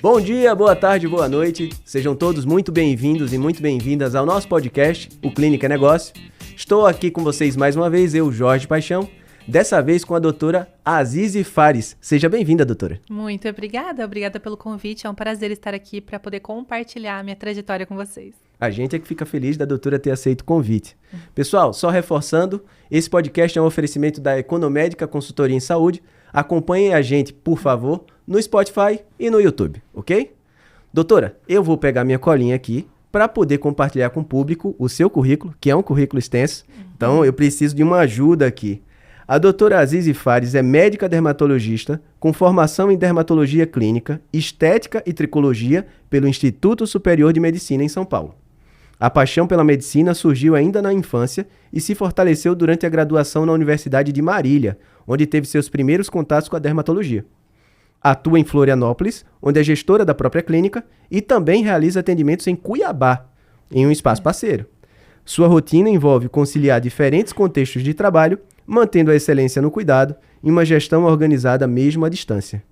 Bom dia, boa tarde, boa noite. Sejam todos muito bem-vindos e muito bem-vindas ao nosso podcast, o Clínica é Negócio. Estou aqui com vocês mais uma vez, eu, Jorge Paixão, dessa vez com a doutora Azize Fares. Seja bem-vinda, doutora. Muito obrigada pelo convite. É um prazer estar aqui para poder compartilhar a minha trajetória com vocês. A gente é que fica feliz da doutora ter aceito o convite. Pessoal, só reforçando, esse podcast é um oferecimento da Economédica Consultoria em Saúde. Acompanhem a gente, por favor, no Spotify e no YouTube, ok? Doutora, eu vou pegar minha colinha aqui para poder compartilhar com o público o seu currículo, que é um currículo extenso. Então, eu preciso de uma ajuda aqui. A doutora Azize Fares é médica dermatologista com formação em dermatologia clínica, estética e tricologia pelo Instituto Superior de Medicina em São Paulo. A paixão pela medicina surgiu ainda na infância e se fortaleceu durante a graduação na Universidade de Marília, onde teve seus primeiros contatos com a dermatologia. Atua em Florianópolis, onde é gestora da própria clínica, e também realiza atendimentos em Cuiabá, em um espaço parceiro. Sua rotina envolve conciliar diferentes contextos de trabalho, mantendo a excelência no cuidado e uma gestão organizada mesmo à distância.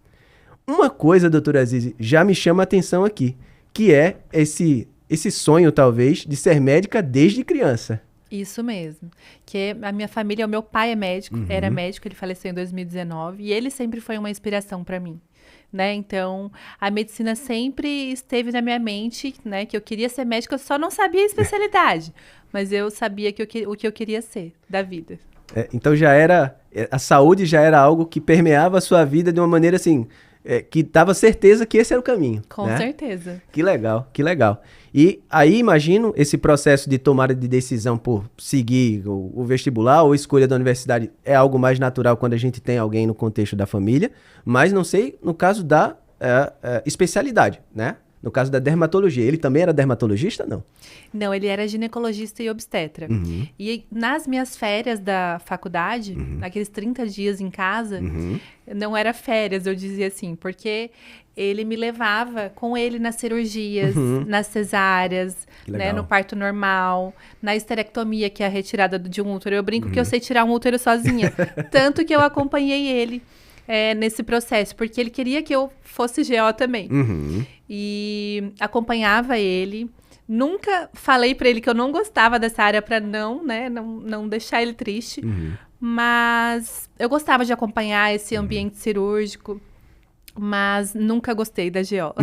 Uma coisa, doutora Azize, já me chama a atenção aqui, que é esse sonho, talvez, de ser médica desde criança. Isso mesmo. Que a minha família, o meu pai é médico, era médico, ele faleceu em 2019, e ele sempre foi uma inspiração para mim, né? Então, a medicina sempre esteve na minha mente, né? Que eu queria ser médica, eu só não sabia a especialidade, mas eu sabia o que eu queria ser da vida. Então a saúde já era algo que permeava a sua vida de uma maneira assim, que dava certeza que esse era o caminho. Com certeza. Que legal, que legal. E aí imagino esse processo de tomada de decisão por seguir o vestibular ou escolha da universidade é algo mais natural quando a gente tem alguém no contexto da família, mas não sei no caso da especialidade, né? No caso da dermatologia, ele também era dermatologista, não? Não, ele era ginecologista e obstetra. E nas minhas férias da faculdade, naqueles 30 dias em casa, não era férias, eu dizia assim, porque ele me levava com ele nas cirurgias, nas cesáreas, né, no parto normal, na esterectomia, que é a retirada de um útero. Eu brinco que eu sei tirar um útero sozinha. Tanto que eu acompanhei ele nesse processo, porque ele queria que eu fosse GO também. E acompanhava ele. Nunca falei pra ele que eu não gostava dessa área pra não deixar ele triste. Mas eu gostava de acompanhar esse ambiente cirúrgico. Mas nunca gostei da GO.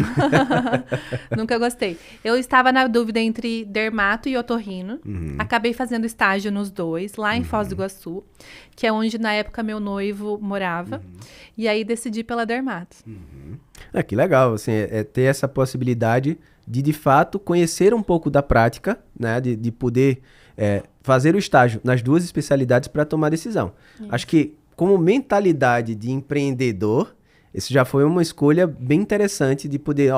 Nunca gostei. Eu estava na dúvida entre dermato e otorrino. Acabei fazendo estágio nos dois, lá em Foz do Iguaçu, que é onde na época meu noivo morava. E aí decidi pela dermato. Que legal, assim, ter essa possibilidade de fato conhecer um pouco da prática, né, de poder fazer o estágio nas duas especialidades para tomar decisão. Acho que como mentalidade de empreendedor, isso já foi uma escolha bem interessante de poder,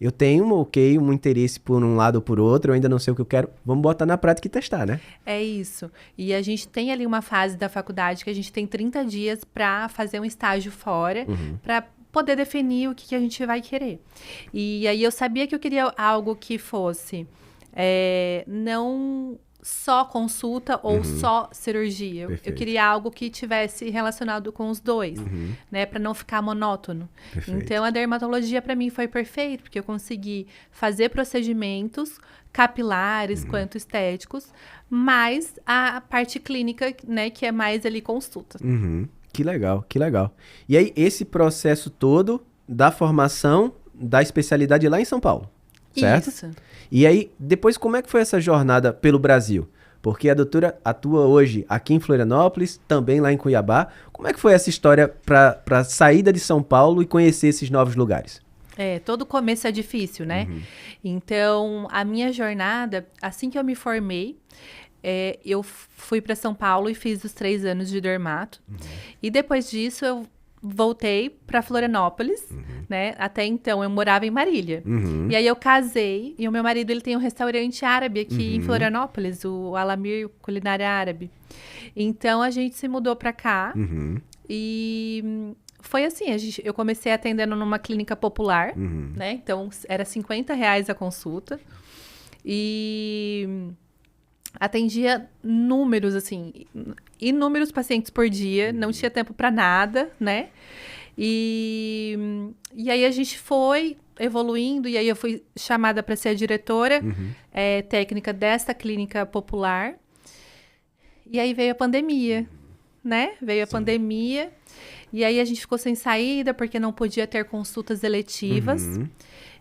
eu tenho um interesse por um lado ou por outro, eu ainda não sei o que eu quero, vamos botar na prática e testar, né? É isso. E a gente tem ali uma fase da faculdade que a gente tem 30 dias para fazer um estágio fora, para poder definir o que a gente vai querer. E aí eu sabia que eu queria algo que fosse não só consulta ou só cirurgia. Perfeito. Eu queria algo que tivesse relacionado com os dois, né, para não ficar monótono. Perfeito. Então a dermatologia para mim foi perfeito, porque eu consegui fazer procedimentos capilares quanto estéticos, mas a parte clínica, né, que é mais ali consulta. Que legal, que legal. E aí esse processo todo da formação da especialidade lá em São Paulo, certo? Isso. E aí, depois, como é que foi essa jornada pelo Brasil? Porque a doutora atua hoje aqui em Florianópolis, também lá em Cuiabá. Como é que foi essa história para a saída de São Paulo e conhecer esses novos lugares? Todo começo é difícil, né? Então, a minha jornada, assim que eu me formei, eu fui para São Paulo e fiz os 3 anos de dermato. E depois disso, eu voltei para Florianópolis, né? Até então eu morava em Marília. E aí eu casei e o meu marido ele tem um restaurante árabe aqui em Florianópolis, o Alamir Culinária Árabe. Então a gente se mudou para cá e foi assim, eu comecei atendendo numa clínica popular, né? Então era R$50 a consulta e atendia números, assim, inúmeros pacientes por dia, não tinha tempo para nada, né? E aí a gente foi evoluindo, e aí eu fui chamada para ser a diretora técnica dessa clínica popular. E aí veio a pandemia, né? Veio a pandemia, e aí a gente ficou sem saída, porque não podia ter consultas eletivas.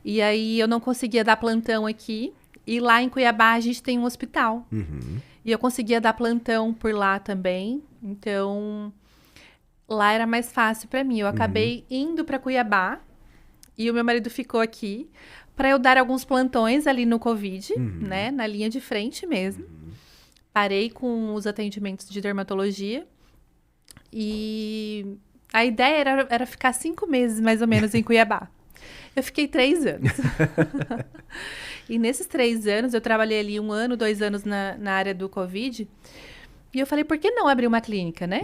E aí eu não conseguia dar plantão aqui. E lá em Cuiabá a gente tem um hospital. E eu conseguia dar plantão por lá também. Então, lá era mais fácil para mim. Eu acabei indo para Cuiabá. E o meu marido ficou aqui para eu dar alguns plantões ali no Covid, né? Na linha de frente mesmo. Parei com os atendimentos de dermatologia. E a ideia era ficar 5 meses, mais ou menos, em Cuiabá. Eu fiquei 3 anos. E nesses 3 anos, eu trabalhei ali 1 ano, 2 anos na área do Covid. E eu falei, por que não abrir uma clínica, né?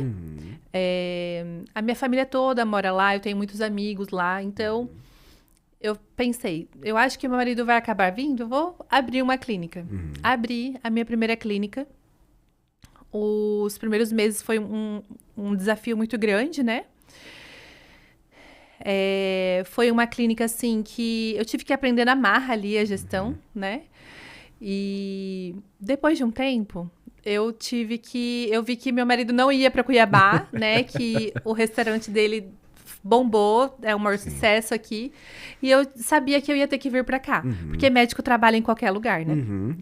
A minha família toda mora lá, eu tenho muitos amigos lá. Então, eu pensei, eu acho que meu marido vai acabar vindo, eu vou abrir uma clínica. Abri a minha primeira clínica. Os primeiros meses foi um desafio muito grande, né? Foi uma clínica, assim, que eu tive que aprender na marra ali a gestão, né? E depois de um tempo, eu vi que meu marido não ia para Cuiabá, né? Que o restaurante dele bombou, é o maior sucesso aqui. E eu sabia que eu ia ter que vir para cá. Porque médico trabalha em qualquer lugar, né?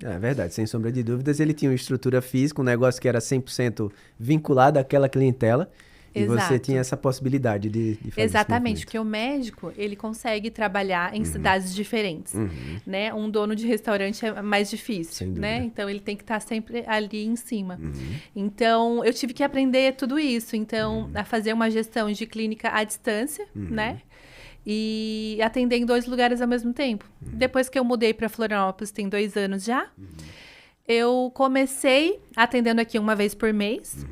É verdade, sem sombra de dúvidas. Ele tinha uma estrutura física, um negócio que era 100% vinculado àquela clientela. E você tinha essa possibilidade de fazer Exatamente, porque o médico, ele consegue trabalhar em cidades diferentes, né? Um dono de restaurante é mais difícil, né? Então, ele tem que estar sempre ali em cima. Então, eu tive que aprender tudo isso. Então, a fazer uma gestão de clínica à distância, né? E atender em 2 lugares ao mesmo tempo. Depois que eu mudei para Florianópolis, tem 2 anos já, eu comecei atendendo aqui 1 vez por mês.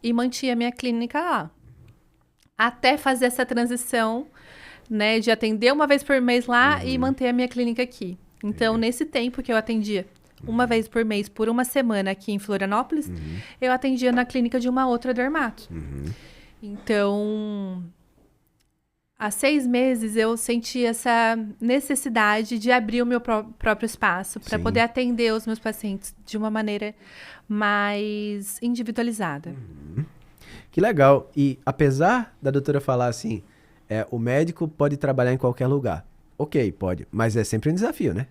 E mantinha a minha clínica lá. Até fazer essa transição, né? De atender 1 vez por mês lá e manter a minha clínica aqui. Então, nesse tempo que eu atendia 1 vez por mês, por 1 semana aqui em Florianópolis, eu atendia na clínica de uma outra dermato. Então, há 6 meses eu senti essa necessidade de abrir o meu próprio espaço para poder atender os meus pacientes de uma maneira mais individualizada. Que legal. E apesar da doutora falar assim, o médico pode trabalhar em qualquer lugar. Ok, pode, mas é sempre um desafio, né?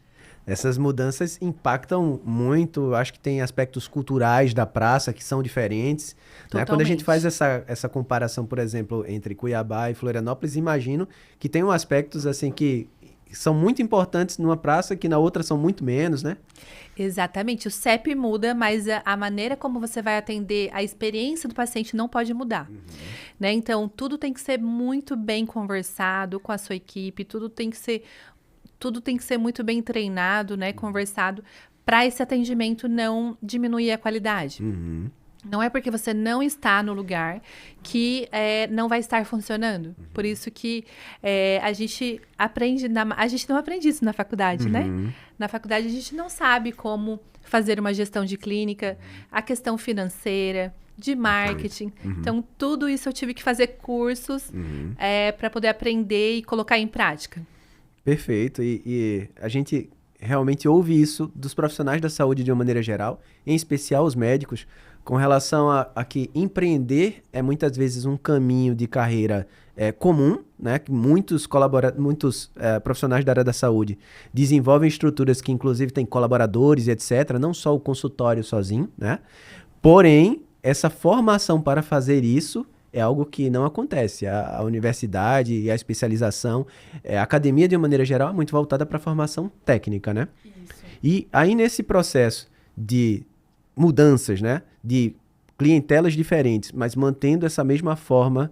Essas mudanças impactam muito, acho que tem aspectos culturais da praça que são diferentes. Né? Quando a gente faz essa comparação, por exemplo, entre Cuiabá e Florianópolis, imagino que tem aspectos assim que são muito importantes numa praça que na outra são muito menos, né? Exatamente. O CEP muda, mas a maneira como você vai atender, a experiência do paciente não pode mudar. Né? Então, tudo tem que ser muito bem conversado com a sua equipe, tudo tem que ser muito bem treinado, né? Conversado, para esse atendimento não diminuir a qualidade. Não é porque você não está no lugar que não vai estar funcionando. Por isso que a gente aprende... A gente não aprende isso na faculdade, né? Na faculdade, a gente não sabe como fazer uma gestão de clínica, a questão financeira, de marketing. Então, tudo isso eu tive que fazer cursos para poder aprender e colocar em prática. Perfeito. E a gente realmente ouve isso dos profissionais da saúde de uma maneira geral, em especial os médicos, com relação a que empreender é muitas vezes um caminho de carreira comum, né? Que muitos profissionais da área da saúde desenvolvem estruturas que inclusive têm colaboradores e etc., não só o consultório sozinho, né? Porém, essa formação para fazer isso é algo que não acontece. A universidade e a especialização, a academia de uma maneira geral é muito voltada para a formação técnica, né? Isso. E aí nesse processo de mudanças, né? De clientelas diferentes, mas mantendo essa mesma forma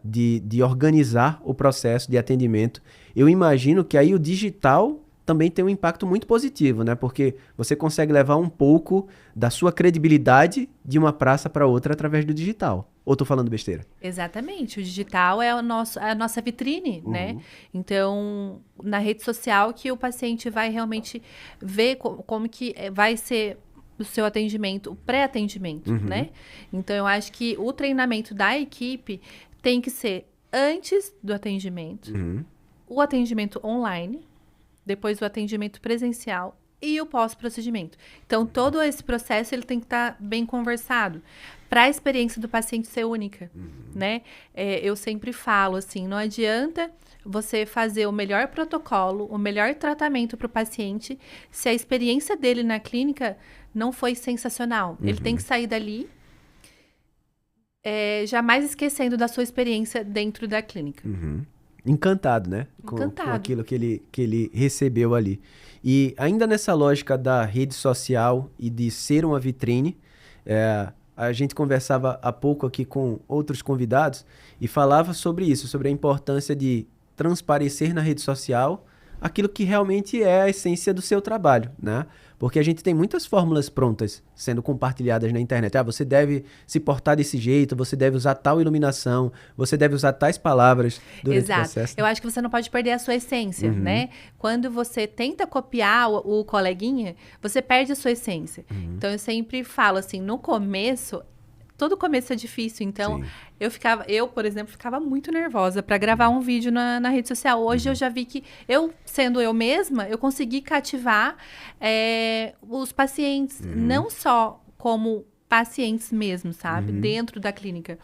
de organizar o processo de atendimento, eu imagino que aí o digital também tem um impacto muito positivo, né? Porque você consegue levar um pouco da sua credibilidade de uma praça para outra através do digital. Ou estou falando besteira? Exatamente. O digital é a nossa vitrine, né? Então, na rede social que o paciente vai realmente ver como que vai ser o seu atendimento, o pré-atendimento, né? Então, eu acho que o treinamento da equipe tem que ser antes do atendimento, o atendimento online, depois o atendimento presencial e o pós-procedimento. Então, todo esse processo ele tem que estar bem conversado para a experiência do paciente ser única, né? Eu sempre falo assim, não adianta você fazer o melhor protocolo, o melhor tratamento para o paciente, se a experiência dele na clínica não foi sensacional. Ele tem que sair dali, jamais esquecendo da sua experiência dentro da clínica. Encantado, né? Encantado. Com aquilo que ele recebeu ali. E ainda nessa lógica da rede social e de ser uma vitrine, a gente conversava há pouco aqui com outros convidados e falava sobre isso, sobre a importância de transparecer na rede social aquilo que realmente é a essência do seu trabalho, né? Porque a gente tem muitas fórmulas prontas sendo compartilhadas na internet. Você deve se portar desse jeito, você deve usar tal iluminação, você deve usar tais palavras durante o processo. Eu acho que você não pode perder a sua essência, né? Quando você tenta copiar o coleguinha, você perde a sua essência. Então, eu sempre falo assim, no começo... Todo começo é difícil, então eu, por exemplo, ficava muito nervosa para gravar um vídeo na rede social. Hoje eu já vi que eu, sendo eu mesma, eu consegui cativar os pacientes, não só como pacientes mesmo, sabe? Dentro da clínica.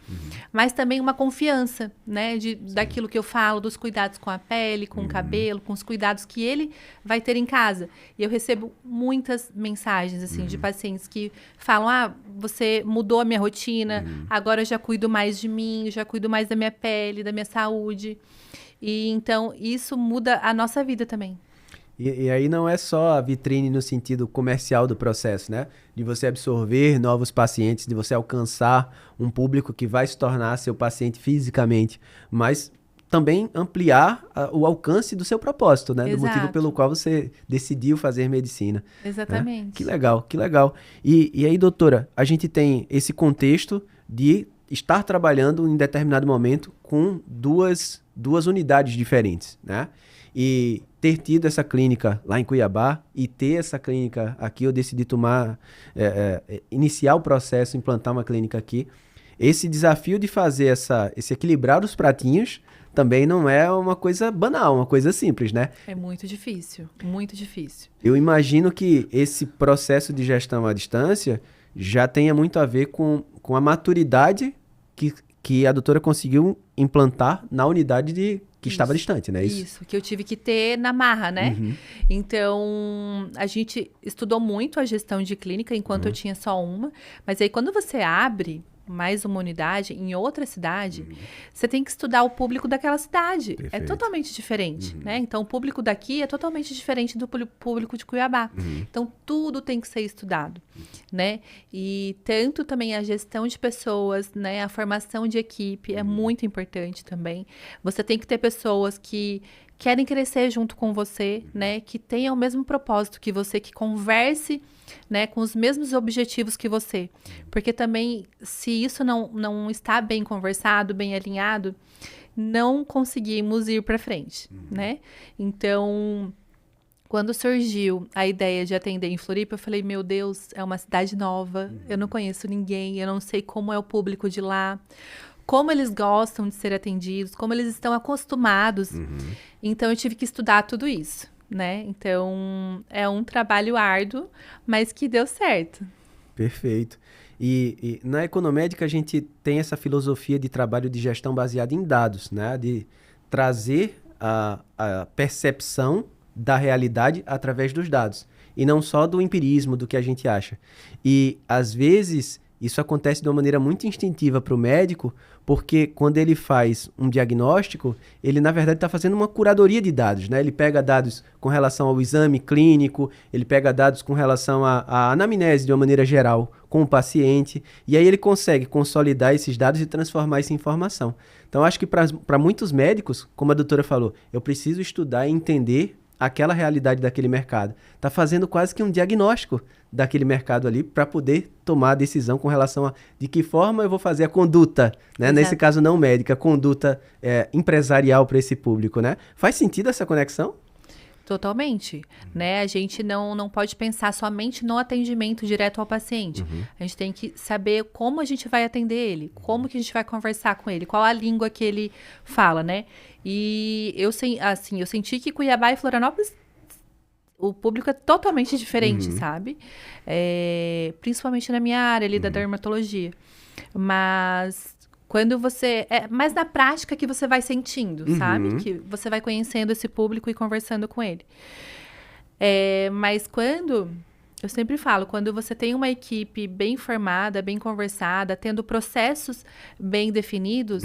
Mas também uma confiança, né? Daquilo que eu falo, dos cuidados com a pele, com o cabelo, com os cuidados que ele vai ter em casa. E eu recebo muitas mensagens, assim, de pacientes que falam, você mudou a minha rotina, agora eu já cuido mais de mim, já cuido mais da minha pele, da minha saúde. E então, isso muda a nossa vida também. E aí não é só a vitrine no sentido comercial do processo, né? De você absorver novos pacientes, de você alcançar um público que vai se tornar seu paciente fisicamente, mas também ampliar o alcance do seu propósito, né? Do motivo pelo qual você decidiu fazer medicina. Exatamente. Né? Que legal, que legal. E aí, doutora, a gente tem esse contexto de estar trabalhando em determinado momento com duas unidades diferentes, né? E ter tido essa clínica lá em Cuiabá e ter essa clínica aqui, eu decidi iniciar o processo, implantar uma clínica aqui. Esse desafio de fazer esse equilibrar os pratinhos também não é uma coisa banal, uma coisa simples, né? É muito difícil, muito difícil. Eu imagino que esse processo de gestão à distância já tenha muito a ver com a maturidade que a doutora conseguiu implantar na unidade que estava distante, né? Isso, que eu tive que ter na marra, né? Então, a gente estudou muito a gestão de clínica enquanto eu tinha só uma. Mas aí, quando você abre mais uma unidade em outra cidade, você tem que estudar o público daquela cidade. Perfeito. É totalmente diferente, né? Então, o público daqui é totalmente diferente do público de Cuiabá. Então, tudo tem que ser estudado, né? E tanto também a gestão de pessoas, né? A formação de equipe é muito importante também. Você tem que ter pessoas que querem crescer junto com você, né? Que tenham o mesmo propósito que você, que converse, né, com os mesmos objetivos que você. Porque também, se isso não está bem conversado, bem alinhado, não conseguimos ir para frente, né? Então, quando surgiu a ideia de atender em Floripa, eu falei, meu Deus, é uma cidade nova, eu não conheço ninguém, eu não sei como é o público de lá, como eles gostam de ser atendidos, como eles estão acostumados. Então, eu tive que estudar tudo isso, né? Então, é um trabalho árduo, mas que deu certo. Perfeito. E na Economédica a gente tem essa filosofia de trabalho de gestão baseada em dados, né? De trazer a percepção da realidade através dos dados. E não só do empirismo, do que a gente acha. E, às vezes, isso acontece de uma maneira muito instintiva para o médico, porque quando ele faz um diagnóstico, ele, na verdade, está fazendo uma curadoria de dados, né? Ele pega dados com relação ao exame clínico, ele pega dados com relação à anamnese, de uma maneira geral, com o paciente, e aí ele consegue consolidar esses dados e transformar isso em informação. Então, acho que para muitos médicos, como a doutora falou, eu preciso estudar e entender aquela realidade daquele mercado. Está fazendo quase que um diagnóstico daquele mercado ali para poder tomar a decisão com relação a de que forma eu vou fazer a conduta, né? Nesse caso não médica, conduta empresarial para esse público, né? Faz sentido essa conexão? Totalmente, né? A gente não pode pensar somente no atendimento direto ao paciente. A gente tem que saber como a gente vai atender ele, como que a gente vai conversar com ele, qual a língua que ele fala, né? E eu senti que Cuiabá e Florianópolis, o público é totalmente diferente, sabe? Principalmente na minha área ali da dermatologia. Mas quando você... mas na prática que você vai sentindo, sabe? Que você vai conhecendo esse público e conversando com ele. Mas quando... Eu sempre falo, quando você tem uma equipe bem formada, bem conversada, tendo processos bem definidos,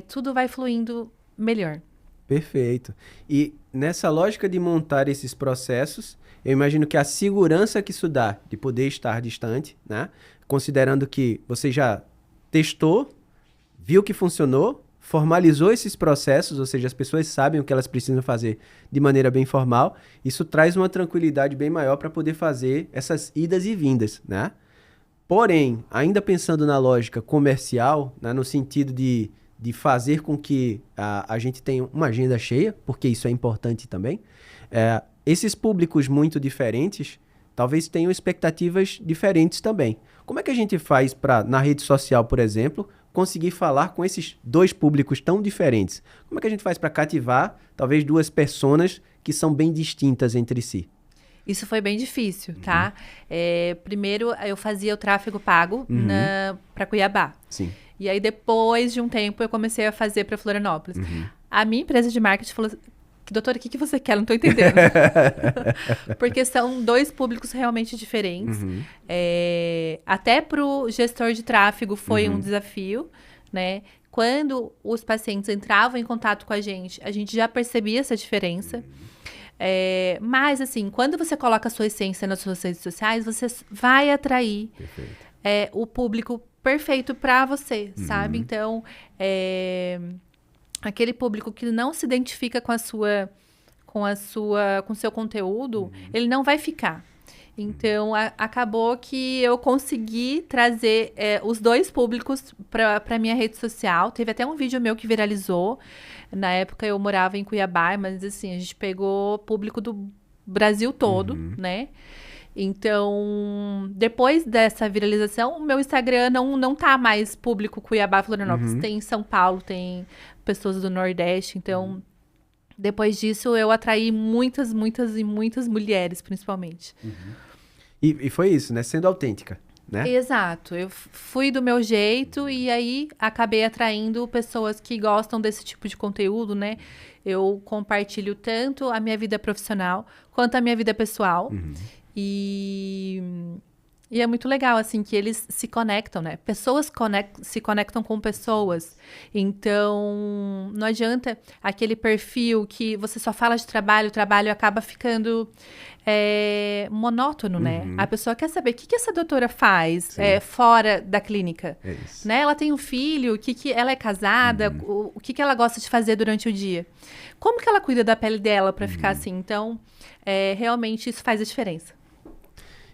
tudo vai fluindo melhor. Perfeito. E nessa lógica de montar esses processos, eu imagino que a segurança que isso dá de poder estar distante, né? Considerando que você já testou, viu que funcionou, formalizou esses processos, ou seja, as pessoas sabem o que elas precisam fazer de maneira bem formal, isso traz uma tranquilidade bem maior para poder fazer essas idas e vindas, né? Porém, ainda pensando na lógica comercial, né, no sentido de fazer com que a gente tenha uma agenda cheia, porque isso é importante também, esses públicos muito diferentes talvez tenham expectativas diferentes também. Como é que a gente faz para, na rede social, por exemplo, conseguir falar com esses dois públicos tão diferentes? Como é que a gente faz para cativar, talvez, duas personas que são bem distintas entre si? Isso foi bem difícil, tá? Primeiro, eu fazia o tráfego pago para Cuiabá. Sim. E aí, depois de um tempo, eu comecei a fazer para Florianópolis. A minha empresa de marketing falou... Doutora, o que você quer? Não estou entendendo. Porque são dois públicos realmente diferentes. Até para o gestor de tráfego foi um desafio, né? Quando os pacientes entravam em contato com a gente já percebia essa diferença. Mas, assim, quando você coloca a sua essência nas suas redes sociais, você vai atrair o público perfeito para você, sabe? Então, aquele público que não se identifica com o seu conteúdo, ele não vai ficar. Então, acabou que eu consegui trazer os dois públicos para a minha rede social. Teve até um vídeo meu que viralizou. Na época, eu morava em Cuiabá, mas assim, a gente pegou público do Brasil todo, né? Então, depois dessa viralização, o meu Instagram não tá mais público Cuiabá, Florianópolis. Tem São Paulo, tem pessoas do Nordeste. Então, depois disso, eu atraí muitas mulheres, principalmente. E foi isso, né? Sendo autêntica, né? Exato. Eu fui do meu jeito e aí acabei atraindo pessoas que gostam desse tipo de conteúdo, né? Eu compartilho tanto a minha vida profissional quanto a minha vida pessoal. E é muito legal, assim, que eles se conectam, né? Pessoas se conectam com pessoas. Então, não adianta aquele perfil que você só fala de trabalho, o trabalho acaba ficando monótono, né? A pessoa quer saber o que essa doutora faz fora da clínica. Né? Ela tem um filho, ela é casada, o que ela gosta de fazer durante o dia. Como que ela cuida da pele dela para ficar assim? Então, realmente isso faz a diferença.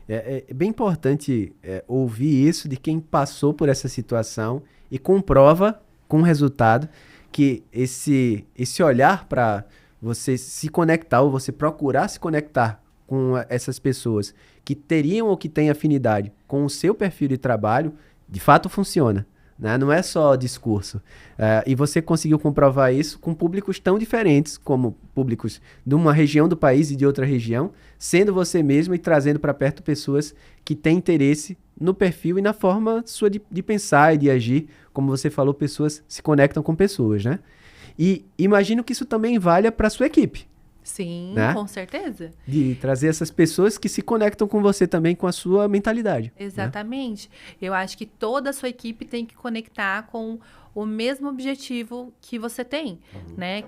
É bem importante ouvir isso de quem passou por essa situação e comprova com resultado que esse olhar para você se conectar ou você procurar se conectar com essas pessoas que teriam ou que têm afinidade com o seu perfil de trabalho, de fato funciona. Né? Não é só discurso. E você conseguiu comprovar isso com públicos tão diferentes, como públicos de uma região do país e de outra região, sendo você mesmo e trazendo para perto pessoas que têm interesse no perfil e na forma sua de pensar e de agir. Como você falou, pessoas se conectam com pessoas, né? E imagino que isso também valha para a sua equipe. Sim, né? Com certeza. De trazer essas pessoas que se conectam com você também, com a sua mentalidade. Exatamente. Né? Eu acho que toda a sua equipe tem que conectar com o mesmo objetivo que você tem, né?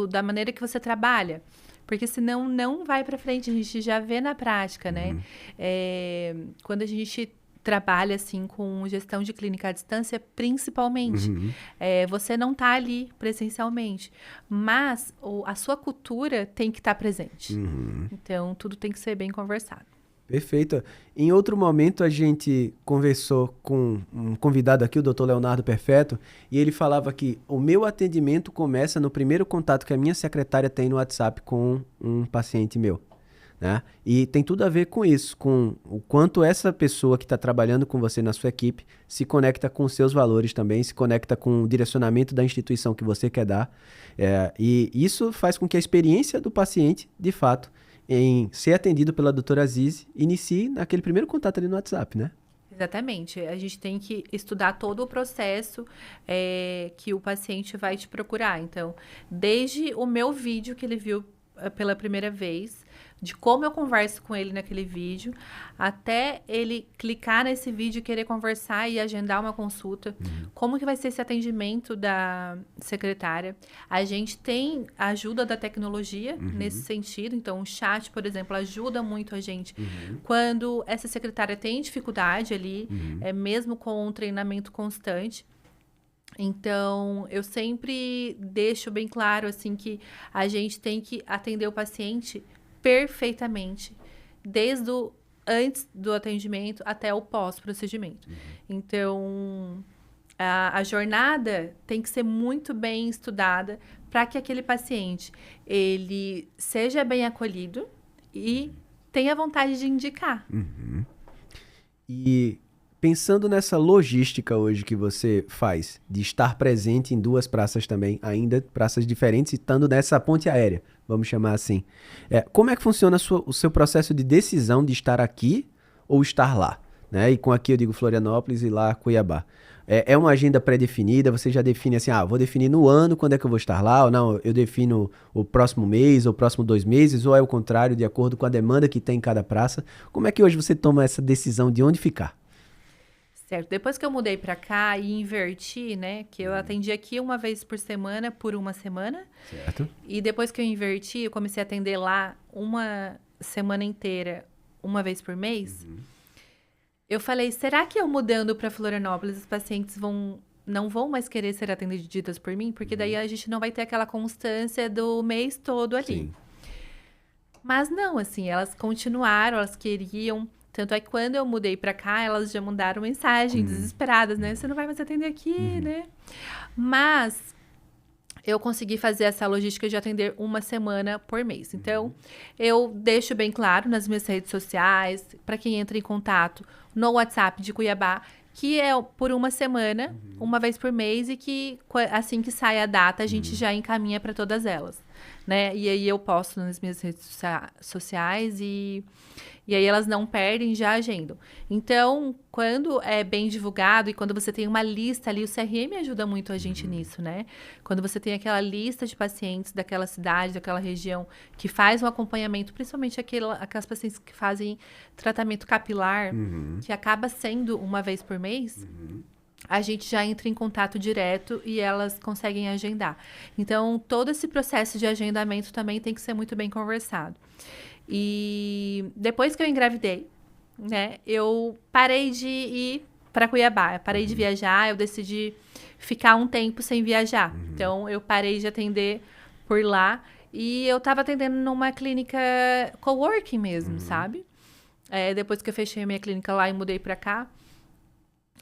Da maneira que você trabalha. Porque senão não vai para frente, a gente já vê na prática, né? Quando a gente trabalha assim com gestão de clínica à distância, principalmente. Você não está ali presencialmente, mas a sua cultura tem que estar presente. Então, tudo tem que ser bem conversado. Perfeito. Em outro momento, a gente conversou com um convidado aqui, o Dr. Leonardo Perfeto, e ele falava que o meu atendimento começa no primeiro contato que a minha secretária tem no WhatsApp com um paciente meu. Né? E tem tudo a ver com isso, com o quanto essa pessoa que está trabalhando com você na sua equipe se conecta com os seus valores também, se conecta com o direcionamento da instituição que você quer dar. E isso faz com que a experiência do paciente, de fato, em ser atendido pela doutora Azize, inicie naquele primeiro contato ali no WhatsApp, né? Exatamente. A gente tem que estudar todo o processo que o paciente vai te procurar. Então, desde o meu vídeo que ele viu pela primeira vez, de como eu converso com ele naquele vídeo, até ele clicar nesse vídeo, querer conversar e agendar uma consulta, como que vai ser esse atendimento da secretária. A gente tem a ajuda da tecnologia nesse sentido, então o chat, por exemplo, ajuda muito a gente. Quando essa secretária tem dificuldade ali, mesmo com um treinamento constante. Então, eu sempre deixo bem claro, assim, que a gente tem que atender o paciente perfeitamente, desde o antes do atendimento até o pós-procedimento. Então, a jornada tem que ser muito bem estudada para que aquele paciente, ele seja bem acolhido e tenha vontade de indicar. E pensando nessa logística hoje que você faz, de estar presente em duas praças também, ainda praças diferentes, estando nessa ponte aérea, vamos chamar assim. Como é que funciona o seu processo de decisão de estar aqui ou estar lá? Né? E com aqui eu digo Florianópolis e lá Cuiabá. É uma agenda pré-definida, você já define assim, vou definir no ano quando é que eu vou estar lá, ou não, eu defino o próximo mês, ou o próximo 2 meses, ou é o contrário, de acordo com a demanda que tem em cada praça. Como é que hoje você toma essa decisão de onde ficar? Certo. Depois que eu mudei para cá e inverti, né? Que eu atendi aqui uma vez por semana, por uma semana. Certo. E depois que eu inverti, eu comecei a atender lá uma semana inteira, uma vez por mês. Eu falei, será que eu mudando para Florianópolis, os pacientes não vão mais querer ser atendidas por mim? Porque daí a gente não vai ter aquela constância do mês todo ali. Sim. Mas não, assim, elas continuaram, elas queriam. Tanto é que quando eu mudei pra cá, elas já mandaram mensagem desesperadas, né? Você não vai mais atender aqui, né? Mas eu consegui fazer essa logística de atender uma semana por mês. Então, eu deixo bem claro nas minhas redes sociais, para quem entra em contato no WhatsApp de Cuiabá, que é por uma semana, uma vez por mês, e que assim que sai a data, a gente já encaminha para todas elas, né? E aí eu posto nas minhas redes sociais e aí elas não perdem, já agendam. Então, quando é bem divulgado e quando você tem uma lista ali, o CRM ajuda muito a gente nisso, né? Quando você tem aquela lista de pacientes daquela cidade, daquela região, que faz um acompanhamento, principalmente aquelas pacientes que fazem tratamento capilar, que acaba sendo uma vez por mês, a gente já entra em contato direto e elas conseguem agendar. Então, todo esse processo de agendamento também tem que ser muito bem conversado. E depois que eu engravidei, né, eu parei de ir para Cuiabá, eu parei de viajar, eu decidi ficar um tempo sem viajar. Então, eu parei de atender por lá e eu estava atendendo numa clínica coworking mesmo, sabe? Depois que eu fechei a minha clínica lá e mudei para cá.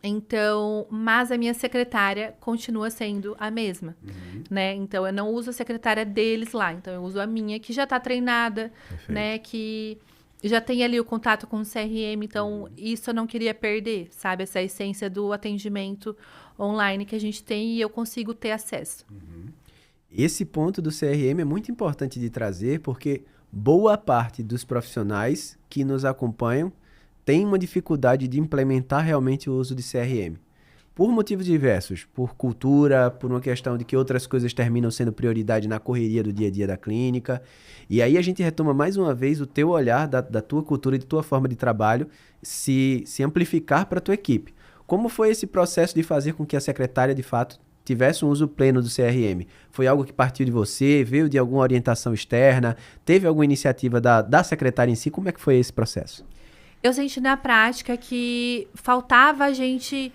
Então, mas a minha secretária continua sendo a mesma, né? Então, eu não uso a secretária deles lá. Então, eu uso a minha, que já está treinada, né? Que já tem ali o contato com o CRM. Então, isso eu não queria perder, sabe? Essa essência do atendimento online que a gente tem e eu consigo ter acesso. Esse ponto do CRM é muito importante de trazer, porque boa parte dos profissionais que nos acompanham tem uma dificuldade de implementar realmente o uso de CRM. Por motivos diversos, por cultura, por uma questão de que outras coisas terminam sendo prioridade na correria do dia a dia da clínica. E aí a gente retoma mais uma vez o teu olhar da tua cultura e da tua forma de trabalho se amplificar para a tua equipe. Como foi esse processo de fazer com que a secretária, de fato, tivesse um uso pleno do CRM? Foi algo que partiu de você? Veio de alguma orientação externa? Teve alguma iniciativa da secretária em si? Como é que foi esse processo? Eu senti na prática que faltava a gente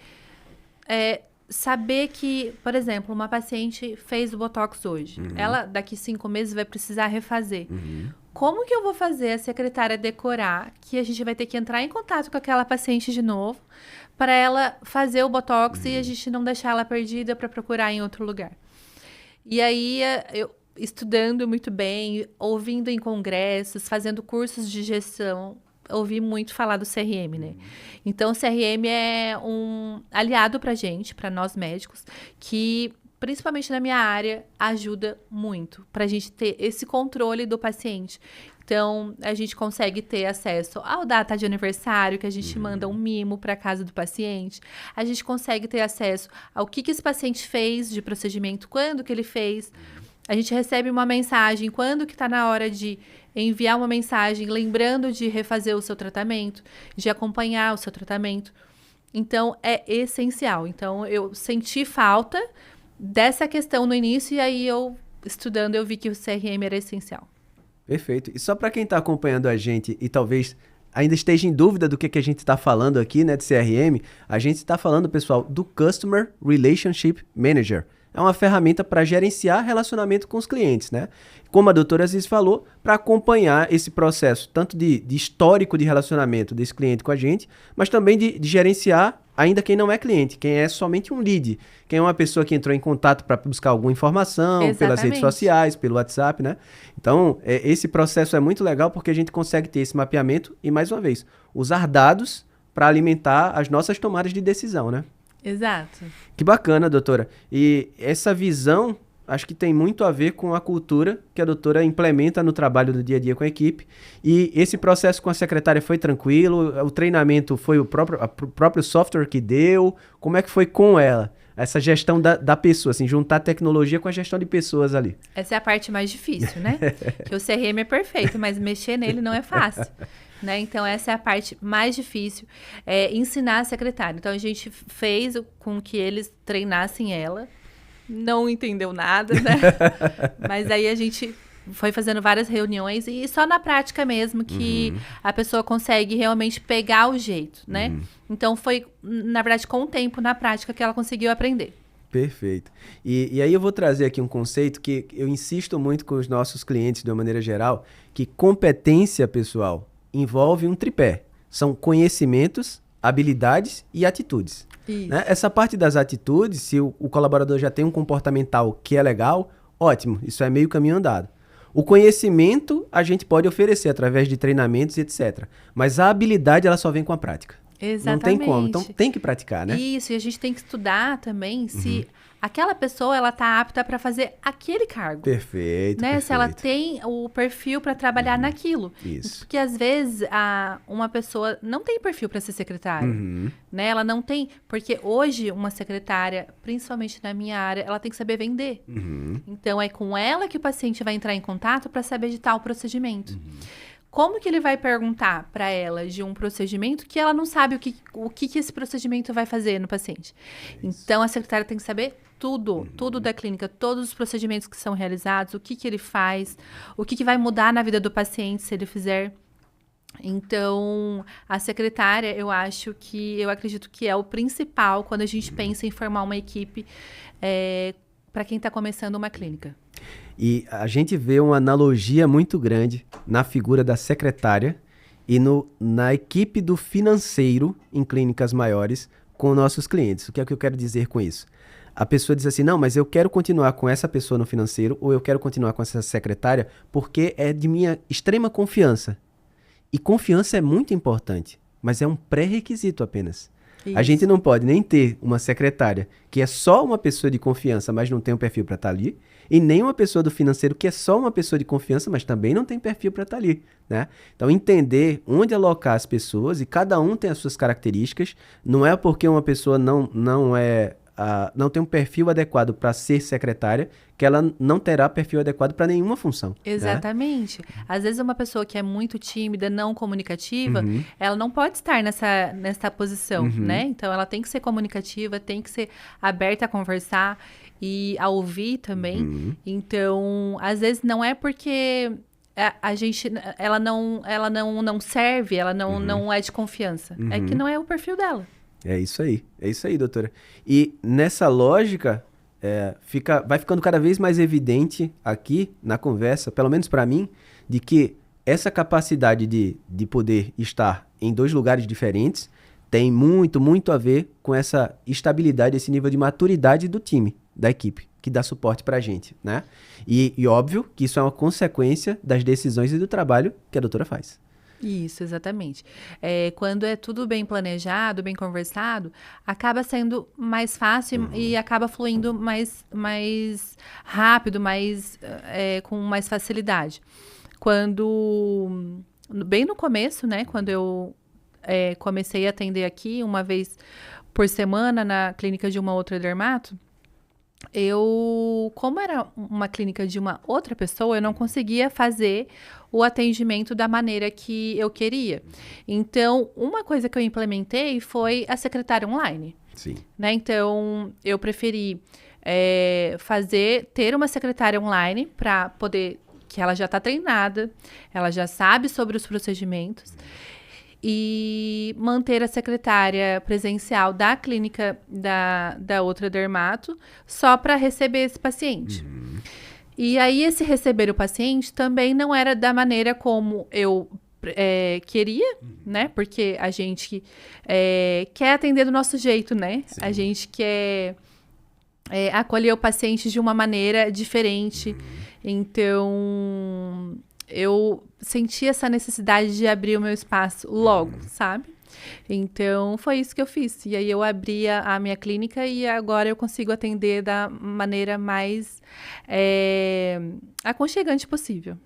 saber que, por exemplo, uma paciente fez o Botox hoje. Ela, daqui 5 meses, vai precisar refazer. como que eu vou fazer a secretária decorar que a gente vai ter que entrar em contato com aquela paciente de novo para ela fazer o Botox e a gente não deixar ela perdida para procurar em outro lugar? E aí, eu estudando muito bem, ouvindo em congressos, fazendo cursos de gestão, ouvi muito falar do CRM, né? Então, o CRM é um aliado pra gente, para nós médicos, que, principalmente na minha área, ajuda muito pra gente ter esse controle do paciente. Então, a gente consegue ter acesso ao data de aniversário, que a gente manda um mimo para casa do paciente. A gente consegue ter acesso ao que esse paciente fez de procedimento, quando que ele fez. A gente recebe uma mensagem, quando que está na hora de enviar uma mensagem, lembrando de refazer o seu tratamento, de acompanhar o seu tratamento. Então, é essencial. Então, eu senti falta dessa questão no início, e aí eu, estudando, eu vi que o CRM era essencial. Perfeito. E só para quem está acompanhando a gente e talvez ainda esteja em dúvida do que a gente está falando aqui, né, de CRM, a gente está falando, pessoal, do Customer Relationship Manager. É uma ferramenta para gerenciar relacionamento com os clientes, né? Como a doutora Aziz falou, para acompanhar esse processo, tanto de histórico de relacionamento desse cliente com a gente, mas também de gerenciar ainda quem não é cliente, quem é somente um lead, quem é uma pessoa que entrou em contato para buscar alguma informação, Exatamente. pelas redes sociais, pelo WhatsApp, né? Então, esse processo é muito legal porque a gente consegue ter esse mapeamento e, mais uma vez, usar dados para alimentar as nossas tomadas de decisão, né? Exato. Que bacana, doutora. E essa visão, acho que tem muito a ver com a cultura que a doutora implementa no trabalho do dia a dia com a equipe. E esse processo com a secretária foi tranquilo? O treinamento foi o próprio software que deu? Como é que foi com ela? Essa gestão da pessoa, assim, juntar tecnologia com a gestão de pessoas ali. Essa é a parte mais difícil, né? Que o CRM é perfeito, mas mexer nele não é fácil. Né? Então, essa é a parte mais difícil, ensinar a secretária. Então, a gente fez com que eles treinassem ela, não entendeu nada, né? Mas aí a gente foi fazendo várias reuniões e só na prática mesmo que a pessoa consegue realmente pegar o jeito, né? Então, foi, na verdade, com o tempo, na prática, que ela conseguiu aprender. Perfeito. E aí eu vou trazer aqui um conceito que eu insisto muito com os nossos clientes, de uma maneira geral, que competência, pessoal, envolve um tripé. São conhecimentos, habilidades e atitudes. Né? Essa parte das atitudes, se o colaborador já tem um comportamental que é legal, ótimo, isso é meio caminho andado. O conhecimento a gente pode oferecer através de treinamentos e etc. Mas a habilidade ela só vem com a prática. Exatamente. Não tem como, então tem que praticar, né? Isso, e a gente tem que estudar também se aquela pessoa ela tá apta para fazer aquele cargo. Perfeito, né? perfeito. Se ela tem o perfil para trabalhar naquilo. Isso. Porque às vezes uma pessoa não tem perfil para ser secretária, né? Ela não tem, porque hoje uma secretária, principalmente na minha área, ela tem que saber vender. Então é com ela que o paciente vai entrar em contato para saber de tal procedimento. Como que ele vai perguntar para ela de um procedimento que ela não sabe o que esse procedimento vai fazer no paciente? Então, a secretária tem que saber tudo da clínica, todos os procedimentos que são realizados, o que ele faz, o que vai mudar na vida do paciente se ele fizer. Então, a secretária, eu acredito que é o principal quando a gente pensa em formar uma equipe para quem está começando uma clínica. E a gente vê uma analogia muito grande na figura da secretária e na equipe do financeiro em clínicas maiores com nossos clientes. O que é que eu quero dizer com isso? A pessoa diz assim, não, mas eu quero continuar com essa pessoa no financeiro ou eu quero continuar com essa secretária porque é de minha extrema confiança. E confiança é muito importante, mas é um pré-requisito apenas. Isso. A gente não pode nem ter uma secretária que é só uma pessoa de confiança, mas não tem um perfil para estar ali, e nem uma pessoa do financeiro que é só uma pessoa de confiança, mas também não tem perfil para estar ali, né? Então, entender onde alocar as pessoas, e cada um tem as suas características, não é porque uma pessoa não tem um perfil adequado para ser secretária, que ela não terá perfil adequado para nenhuma função. Exatamente. Né? Às vezes uma pessoa que é muito tímida, não comunicativa, ela não pode estar nessa posição, né? Então, ela tem que ser comunicativa, tem que ser aberta a conversar e a ouvir também. Então, às vezes não é porque ela não serve, ela não é de confiança. É que não é o perfil dela. É isso aí, doutora. E nessa lógica, vai ficando cada vez mais evidente aqui na conversa, pelo menos para mim, de que essa capacidade de poder estar em 2 lugares diferentes tem muito, muito a ver com essa estabilidade, esse nível de maturidade do time, da equipe, que dá suporte pra gente, né? E óbvio que isso é uma consequência das decisões e do trabalho que a doutora faz. Isso, exatamente. Quando é tudo bem planejado, bem conversado, acaba sendo mais fácil e acaba fluindo mais rápido, com mais facilidade. Bem no começo, né, quando eu comecei a atender aqui uma vez por semana na clínica de uma outra dermato, como era uma clínica de uma outra pessoa, eu não conseguia fazer o atendimento da maneira que eu queria. Então, uma coisa que eu implementei foi a secretária online. Sim. Né? Então, eu preferi ter uma secretária online para poder, que ela já está treinada, ela já sabe sobre os procedimentos, e manter a secretária presencial da clínica da outra dermato só para receber esse paciente. E aí, esse receber o paciente também não era da maneira como eu queria, né? Porque a gente quer atender do nosso jeito, né? Sim. A gente quer acolher o paciente de uma maneira diferente. Então, eu senti essa necessidade de abrir o meu espaço logo, sabe? Então, foi isso que eu fiz. E aí, eu abri a minha clínica e agora eu consigo atender da maneira mais aconchegante possível.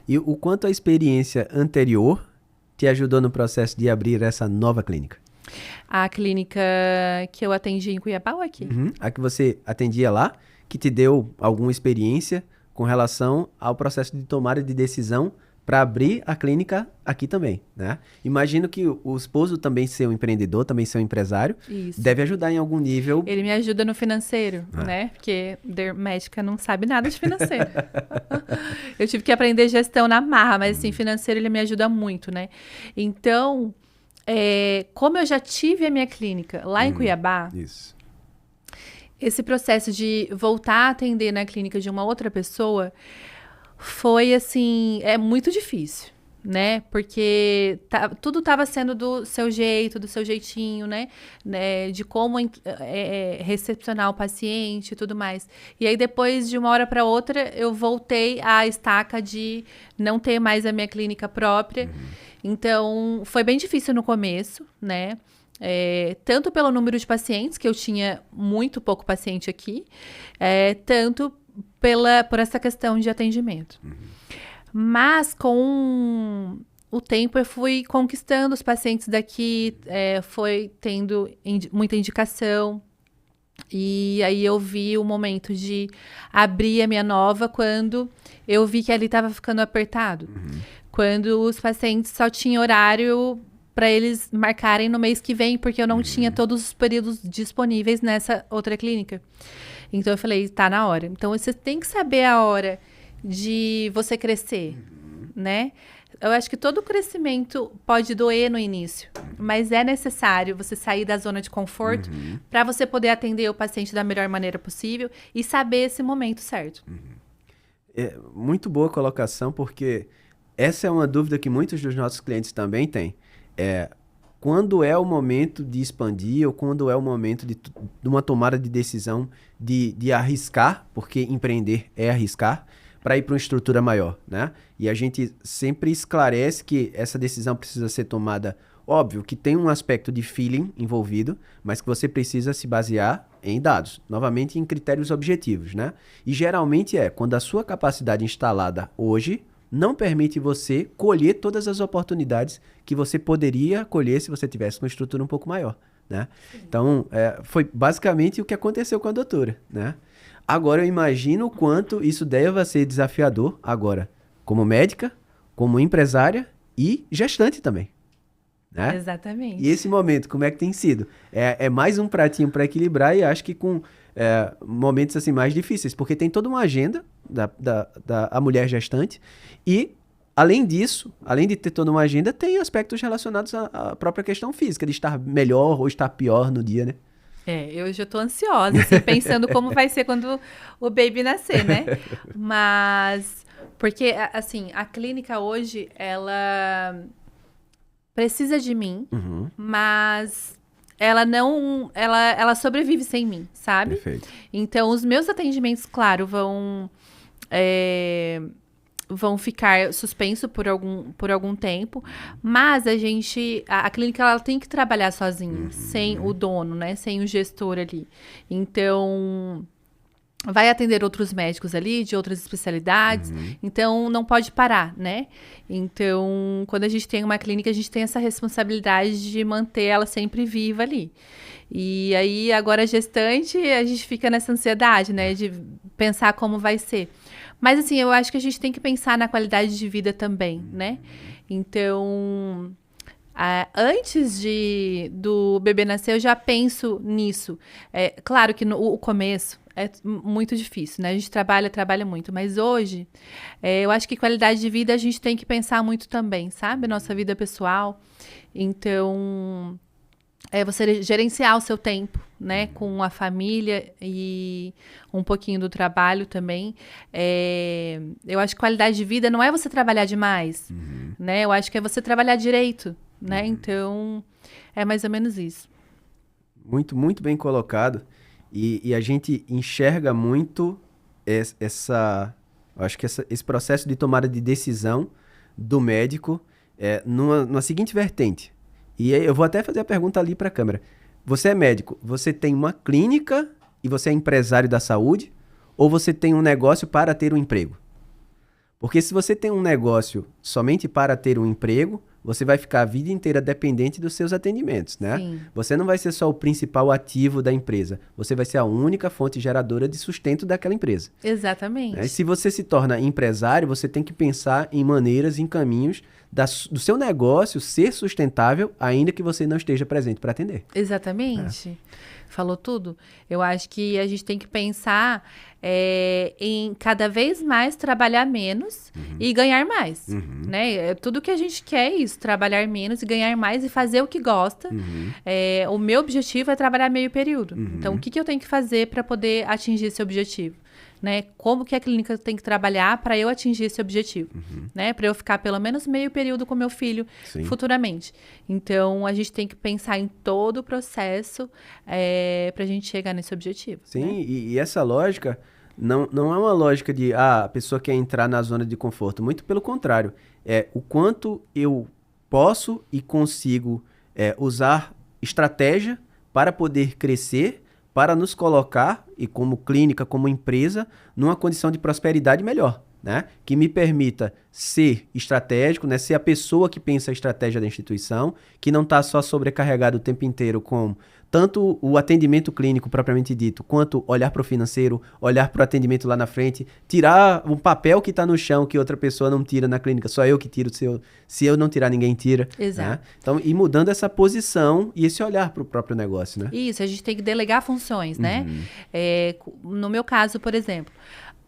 E o quanto a experiência anterior te ajudou no processo de abrir essa nova clínica? A clínica que eu atendi em Cuiabá ou aqui? A que você atendia lá, que te deu alguma experiência com relação ao processo de tomada de decisão para abrir a clínica aqui também, né? Imagino que o esposo também ser um empreendedor, também ser um empresário, isso, deve ajudar em algum nível. Ele me ajuda no financeiro, né? Porque médica não sabe nada de financeiro. Eu tive que aprender gestão na marra, mas assim, financeiro ele me ajuda muito, né? Então, como eu já tive a minha clínica lá em Cuiabá, isso. Esse processo de voltar a atender na clínica de uma outra pessoa foi, assim, muito difícil, né? Porque tudo estava sendo do seu jeito, do seu jeitinho, né? De como recepcionar o paciente e tudo mais. E aí, depois de uma hora para outra, eu voltei à estaca de não ter mais a minha clínica própria. Então, foi bem difícil no começo, né? Tanto pelo número de pacientes, que eu tinha muito pouco paciente aqui, tanto por essa questão de atendimento. Mas com o tempo eu fui conquistando os pacientes daqui, foi tendo muita indicação, e aí eu vi o momento de abrir a minha nova quando eu vi que ali estava ficando apertado. Quando os pacientes só tinham horário para eles marcarem no mês que vem, porque eu não tinha todos os períodos disponíveis nessa outra clínica. Então, eu falei, tá na hora. Então, você tem que saber a hora de você crescer, né? Eu acho que todo crescimento pode doer no início, mas é necessário você sair da zona de conforto para você poder atender o paciente da melhor maneira possível e saber esse momento certo. Muito boa colocação, porque essa é uma dúvida que muitos dos nossos clientes também têm. Quando é o momento de expandir ou quando é o momento de uma tomada de decisão de arriscar, porque empreender é arriscar, para ir para uma estrutura maior, né? E a gente sempre esclarece que essa decisão precisa ser tomada, óbvio, que tem um aspecto de feeling envolvido, mas que você precisa se basear em dados, novamente em critérios objetivos, né? E geralmente quando a sua capacidade instalada hoje não permite você colher todas as oportunidades que você poderia colher se você tivesse uma estrutura um pouco maior, né? Então, foi basicamente o que aconteceu com a doutora, né? Agora, eu imagino o quanto isso deva ser desafiador agora, como médica, como empresária e gestante também, né? Exatamente. E esse momento, como é que tem sido? É mais um pratinho para equilibrar e acho que com momentos assim mais difíceis, porque tem toda uma agenda da mulher gestante e, além disso, além de ter toda uma agenda, tem aspectos relacionados à própria questão física, de estar melhor ou estar pior no dia, né? Eu já tô ansiosa, assim, pensando como vai ser quando o baby nascer, né? Mas, Porque, assim, a clínica hoje, ela precisa de mim, mas ela não... Ela sobrevive sem mim, sabe? Perfeito. Então, os meus atendimentos, claro, vão ficar suspenso por algum tempo, mas a clínica ela tem que trabalhar sozinha, sem o dono, né? Sem o gestor ali. Então, vai atender outros médicos ali, de outras especialidades, então não pode parar, né? Então, quando a gente tem uma clínica, a gente tem essa responsabilidade de manter ela sempre viva ali. E aí, agora gestante, a gente fica nessa ansiedade, né? De pensar como vai ser. Mas, assim, eu acho que a gente tem que pensar na qualidade de vida também, né? Então, antes do bebê nascer, eu já penso nisso. Claro que o começo é muito difícil, né? A gente trabalha muito. Mas hoje, eu acho que qualidade de vida a gente tem que pensar muito também, sabe? Nossa vida pessoal. Então... você gerenciar o seu tempo, né? Com a família e um pouquinho do trabalho também. Eu acho que qualidade de vida não é você trabalhar demais, né? Eu acho que é você trabalhar direito, né? Então, é mais ou menos isso. Muito, muito bem colocado. E a gente enxerga muito eu acho que esse processo de tomada de decisão do médico numa seguinte vertente. E aí eu vou até fazer a pergunta ali para a câmera. Você é médico, você tem uma clínica e você é empresário da saúde, ou você tem um negócio para ter um emprego? Porque se você tem um negócio somente para ter um emprego, você vai ficar a vida inteira dependente dos seus atendimentos, né? Sim. Você não vai ser só o principal ativo da empresa, você vai ser a única fonte geradora de sustento daquela empresa. Exatamente. E se você se torna empresário, você tem que pensar em maneiras, em caminhos do seu negócio ser sustentável, ainda que você não esteja presente para atender. Exatamente. Falou tudo. Eu acho que a gente tem que pensar em cada vez mais trabalhar menos e ganhar mais, né? Tudo que a gente quer é isso, trabalhar menos e ganhar mais e fazer o que gosta. O meu objetivo é trabalhar meio período. Então, o que eu tenho que fazer para poder atingir esse objetivo? Né? Como que a clínica tem que trabalhar para eu atingir esse objetivo, né? Para eu ficar pelo menos meio período com meu filho futuramente. Então, a gente tem que pensar em todo o processo para a gente chegar nesse objetivo. Sim, né? e essa lógica não é uma lógica de a pessoa quer entrar na zona de conforto. Muito pelo contrário. É o quanto eu posso e consigo usar estratégia para poder crescer, para nos colocar, e como clínica, como empresa, numa condição de prosperidade melhor, né? Que me permita ser estratégico, né? Ser a pessoa que pensa a estratégia da instituição, que não está só sobrecarregado o tempo inteiro com tanto o atendimento clínico propriamente dito, quanto olhar para o financeiro, olhar para o atendimento lá na frente, tirar um papel que está no chão que outra pessoa não tira na clínica, só eu que tiro, se eu não tirar, ninguém tira. Exato. Né? Então, ir mudando essa posição e esse olhar para o próprio negócio, né? Isso, a gente tem que delegar funções, né? No meu caso, por exemplo,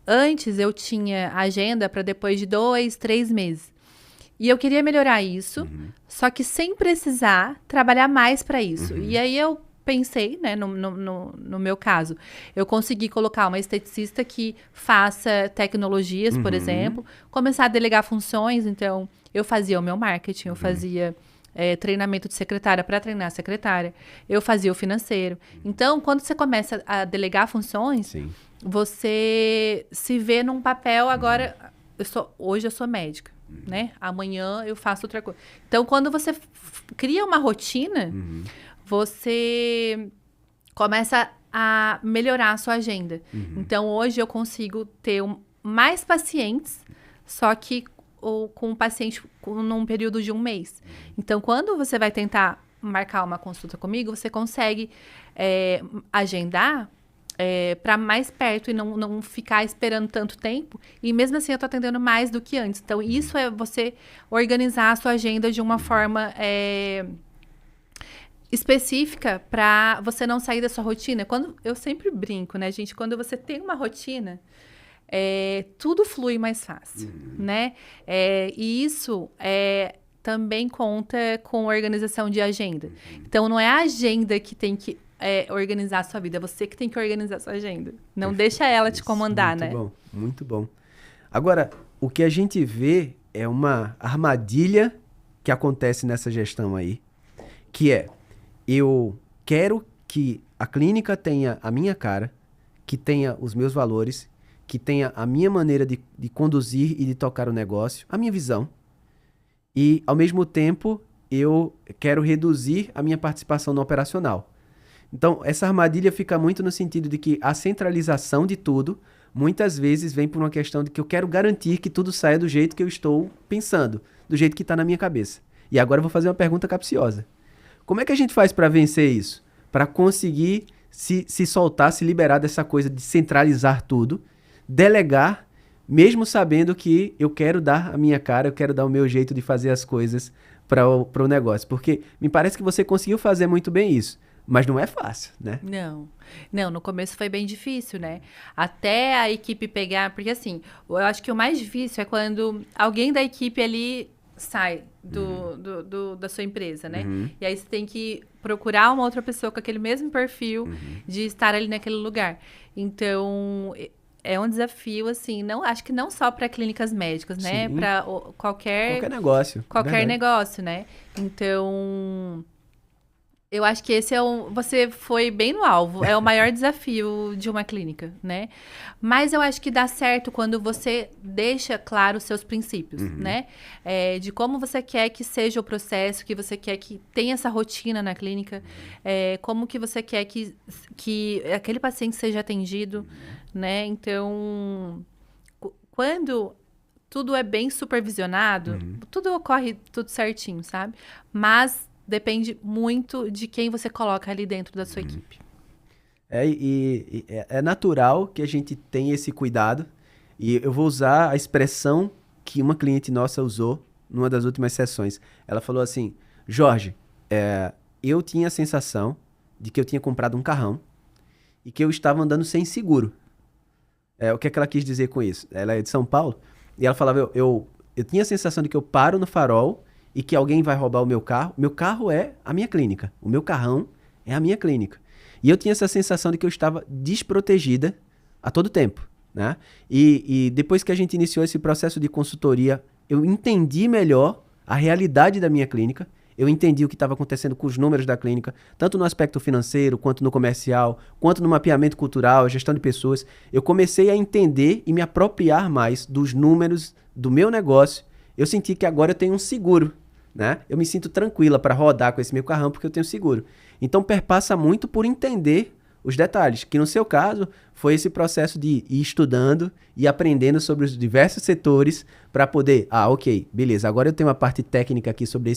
antes eu tinha agenda para depois de 2, 3 meses. E eu queria melhorar isso, só que sem precisar trabalhar mais para isso. E aí eu pensei, né, no meu caso, eu consegui colocar uma esteticista que faça tecnologias, por exemplo, começar a delegar funções. Então, eu fazia o meu marketing, eu fazia treinamento de secretária para treinar a secretária, eu fazia o financeiro. Então, quando você começa a delegar funções, Sim. você se vê num papel agora... Hoje eu sou médica, né? Amanhã eu faço outra coisa. Então, quando você cria uma rotina, você começa a melhorar a sua agenda. Então, hoje eu consigo ter mais pacientes, só que com um paciente num período de 1 mês. Então, quando você vai tentar marcar uma consulta comigo, você consegue agendar para mais perto e não ficar esperando tanto tempo. E mesmo assim, eu tô atendendo mais do que antes. Então, isso é você organizar a sua agenda de uma forma específica para você não sair da sua rotina. Eu sempre brinco, né, gente? Quando você tem uma rotina, tudo flui mais fácil, né? E isso também conta com organização de agenda. Então, não é a agenda que tem que organizar a sua vida, é você que tem que organizar a sua agenda. Não deixa ela te comandar, muito né? Muito bom, muito bom. Agora, o que a gente vê é uma armadilha que acontece nessa gestão aí, que é, eu quero que a clínica tenha a minha cara, que tenha os meus valores, que tenha a minha maneira de conduzir e de tocar o negócio, a minha visão. E, ao mesmo tempo, eu quero reduzir a minha participação no operacional. Então, essa armadilha fica muito no sentido de que a centralização de tudo, muitas vezes, vem por uma questão de que eu quero garantir que tudo saia do jeito que eu estou pensando, do jeito que está na minha cabeça. E agora eu vou fazer uma pergunta capciosa. Como é que a gente faz para vencer isso? Para conseguir se soltar, se liberar dessa coisa de centralizar tudo, delegar, mesmo sabendo que eu quero dar a minha cara, eu quero dar o meu jeito de fazer as coisas para o negócio. Porque me parece que você conseguiu fazer muito bem isso, mas não é fácil, né? Não, no começo foi bem difícil, né? Até a equipe pegar, porque assim, eu acho que o mais difícil é quando alguém da equipe ali sai da sua empresa, né? E aí você tem que procurar uma outra pessoa com aquele mesmo perfil de estar ali naquele lugar. Então, é um desafio, assim, acho que não só para clínicas médicas, né? Para qualquer negócio. Qualquer negócio, né? Então, eu acho que esse você foi bem no alvo. É o maior desafio de uma clínica, né? Mas eu acho que dá certo quando você deixa claro os seus princípios, né? De como você quer que seja o processo, que você quer que tenha essa rotina na clínica, como que você quer que aquele paciente seja atendido, né? Então, quando tudo é bem supervisionado, tudo ocorre tudo certinho, sabe? Mas depende muito de quem você coloca ali dentro da sua equipe. É natural que a gente tenha esse cuidado. E eu vou usar a expressão que uma cliente nossa usou numa das últimas sessões. Ela falou assim, Jorge, eu tinha a sensação de que eu tinha comprado um carrão e que eu estava andando sem seguro. O que é que ela quis dizer com isso? Ela é de São Paulo e ela falava, eu tinha a sensação de que eu paro no farol e que alguém vai roubar o meu carro. Meu carro é a minha clínica. O meu carrão é a minha clínica. E eu tinha essa sensação de que eu estava desprotegida a todo tempo, né? E depois que a gente iniciou esse processo de consultoria, eu entendi melhor a realidade da minha clínica. Eu entendi o que estava acontecendo com os números da clínica, tanto no aspecto financeiro, quanto no comercial, quanto no mapeamento cultural, gestão de pessoas. Eu comecei a entender e me apropriar mais dos números do meu negócio. Eu senti que agora eu tenho um seguro, né? Eu me sinto tranquila para rodar com esse meu carrão porque eu tenho seguro. Então perpassa muito por entender os detalhes, que no seu caso foi esse processo de ir estudando e aprendendo sobre os diversos setores para poder, ok, beleza, agora eu tenho uma parte técnica aqui sobre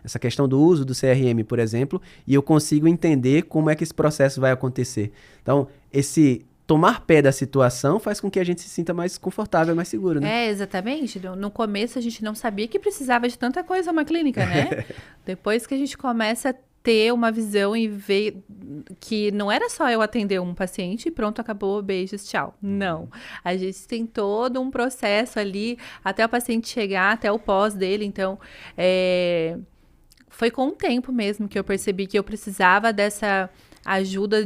essa questão do uso do CRM, por exemplo, e eu consigo entender como é que esse processo vai acontecer. Então, esse tomar pé da situação faz com que a gente se sinta mais confortável, mais seguro, né? Exatamente. No começo a gente não sabia que precisava de tanta coisa uma clínica, né? Depois que a gente começa a ter uma visão e ver que não era só eu atender um paciente e pronto, acabou, beijos, tchau. Não. A gente tem todo um processo ali até o paciente chegar, até o pós dele. Então, foi com o tempo mesmo que eu percebi que eu precisava dessa ajuda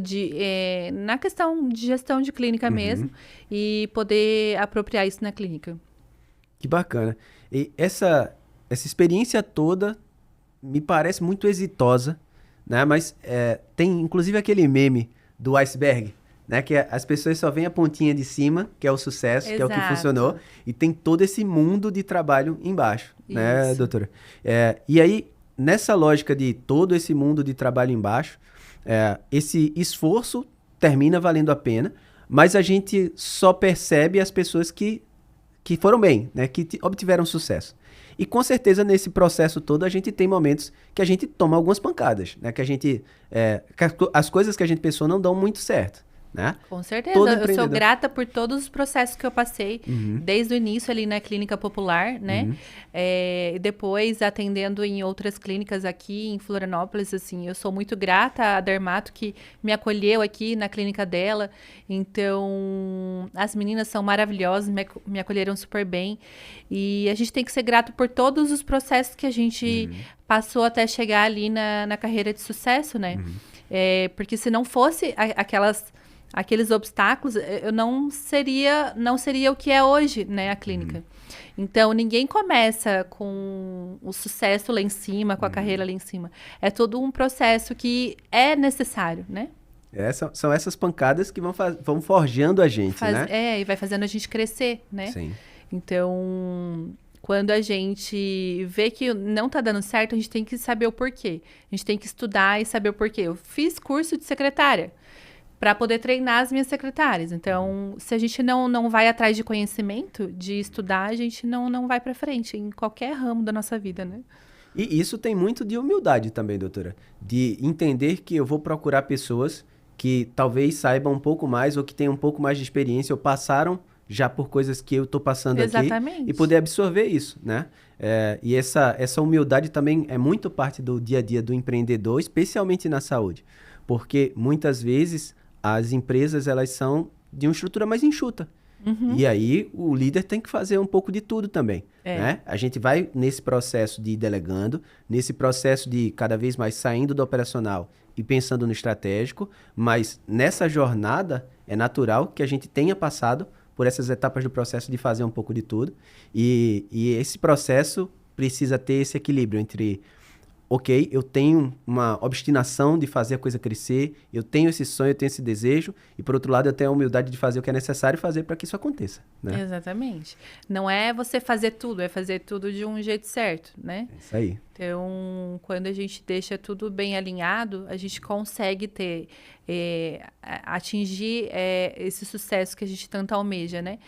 na questão de gestão de clínica mesmo e poder apropriar isso na clínica. Que bacana. E essa experiência toda me parece muito exitosa, né? Mas tem inclusive aquele meme do iceberg, né? Que as pessoas só veem a pontinha de cima, que é o sucesso, que é o que funcionou, e tem todo esse mundo de trabalho embaixo, né, doutora? E aí, nessa lógica de todo esse mundo de trabalho embaixo, esse esforço termina valendo a pena, mas a gente só percebe as pessoas que foram bem, né? Que obtiveram sucesso. E com certeza nesse processo todo a gente tem momentos que a gente toma algumas pancadas, né? Que a gente, as coisas que a gente pensou não dão muito certo, né? Com certeza, eu sou grata por todos os processos que eu passei, desde o início ali na clínica popular, né? E depois atendendo em outras clínicas aqui em Florianópolis, assim, eu sou muito grata à Dermato que me acolheu aqui na clínica dela, então as meninas são maravilhosas, me acolheram super bem, e a gente tem que ser grato por todos os processos que a gente passou até chegar ali na carreira de sucesso, né? Porque se não fosse aqueles obstáculos, eu não seria o que é hoje, né, a clínica. Então, ninguém começa com o sucesso lá em cima, com a carreira lá em cima. É todo um processo que é necessário, né? São essas pancadas que vão forjando a gente, né? E vai fazendo a gente crescer, né? Sim. Então, quando a gente vê que não tá dando certo, a gente tem que saber o porquê. A gente tem que estudar e saber o porquê. Eu fiz curso de secretária para poder treinar as minhas secretárias. Então, se a gente não vai atrás de conhecimento, de estudar, a gente não vai para frente em qualquer ramo da nossa vida, né? E isso tem muito de humildade também, doutora. De entender que eu vou procurar pessoas que talvez saibam um pouco mais ou que tenham um pouco mais de experiência ou passaram já por coisas que eu estou passando Exatamente. aqui e poder absorver isso, né? E essa humildade também é muito parte do dia a dia do empreendedor, especialmente na saúde. Porque muitas vezes as empresas elas são de uma estrutura mais enxuta. E aí o líder tem que fazer um pouco de tudo também. Né? A gente vai nesse processo de ir delegando, nesse processo de cada vez mais saindo do operacional e pensando no estratégico, mas nessa jornada é natural que a gente tenha passado por essas etapas do processo de fazer um pouco de tudo. E esse processo precisa ter esse equilíbrio entre, ok, eu tenho uma obstinação de fazer a coisa crescer, eu tenho esse sonho, eu tenho esse desejo, e por outro lado eu tenho a humildade de fazer o que é necessário fazer para que isso aconteça. Né? Exatamente. Não é você fazer tudo, é fazer tudo de um jeito certo, né? É isso aí. Então, quando a gente deixa tudo bem alinhado, a gente consegue atingir esse sucesso que a gente tanto almeja, né?